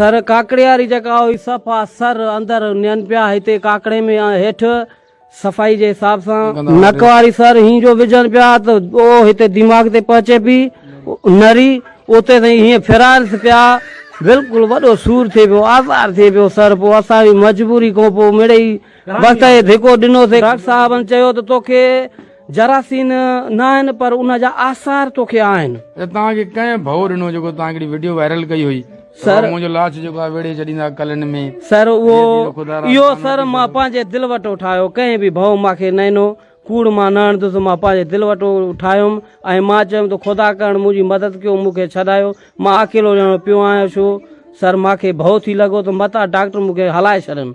Sir Kakade वारी जगह हुई सफ़ा सर अंदर न्यन पिया हिते काकड़े में हेठ सफ़ाई जे हिसाब सां नक वारी सर ही जो विझन पिया तो ओ हिते दिमाग ते पहुचे पई नरी उते ताईं हीअं फिराइस पिया बिल्कुलु वॾो सूर थिए पियो आज़ार थिए पियो सर पोइ असां बि मजबूरी खां पोइ मिड़ई वक़्त धिको ॾिनोसीं डॉक्टर साहबनि चयो त तोखे जरासीन न आहिनि पर उन जा आसार तोखे आहिनि। तव्हांखे कंहिं भउ ॾिनो जेको तव्हां हिकिड़ी वीडियो वायरल कई हुई सर मुंहिंजो लाश जेको आहे वेड़े छॾींदा कलनि में सर उहो इहो सर मां पंहिंजे दिलि वटो ठाहियो कंहिं बि भउ मूंखे न ॾिनो कूड़ मां न हणंदुसि मां पंहिंजे दिलि वटो ठाहियुमि ऐं मां चयुमि त ख़ुदा करण मुंहिंजी मदद कयो मूंखे छॾायो मां अकेलो ॼणो पियो आहियां छो सर मूंखे भउ थी लॻो त मथां डॉक्टर मूंखे हलाए छॾनि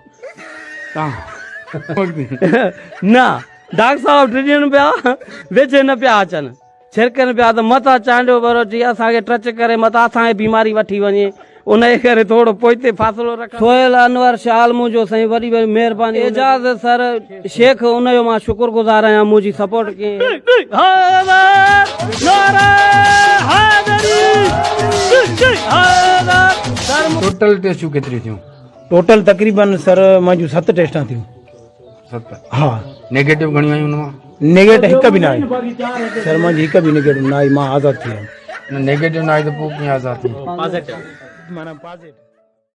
न डॉक्टर साहब टिजनि पिया विच न पिया अचनि छिरकनि पिया त मथां चांडियो भरो जी असांखे टच करे मथां असांखे बीमारी वठी वञे उन जे करे थोरो पोइते फ़ासिलो रख सोहेल अनवर शाल मुंहिंजो साईं वॾी वॾी महिरबानी एजाज़ सर शेख उनजो मां शुक्रगुज़ार आहियां मुंहिंजी सपोर्ट कई। टोटल टेस्टूं केतिरी थियूं? टोटल तकरीबन सर मुंहिंजूं 7 टेस्टां थियूं। 7 हा नेगेटिव घणियूं आयूं हुन मां? नेगेटिव हिकु बि न आई सर मुंहिंजी हिकु बि नेगेटिव न आई मां आज़ादु थी वियुमि। नेगेटिव न आई त पोइ कीअं आज़ादु थी? पॉज़िटिव माना पॉज़िटिव